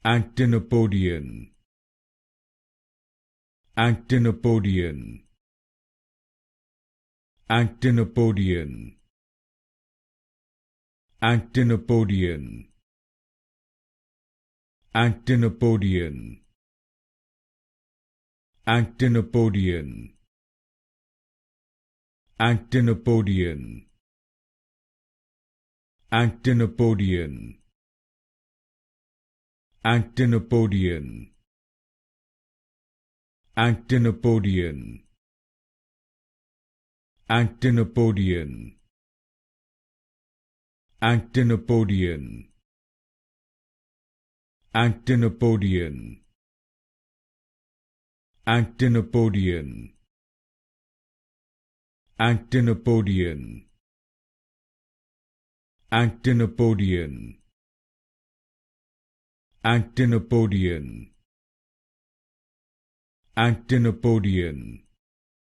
Actinopodian, Actinopodian, Actinopodian, Actinopodian, Actinopodian, Actinopodian, Actinopodian, Actinopodian, Actinopodian, Actinopodian, Actinopodian, Actinopodian, Actinopodian, Actinopodian, Actinopodian, Actinopodian, Actinopodian, Actinopodian,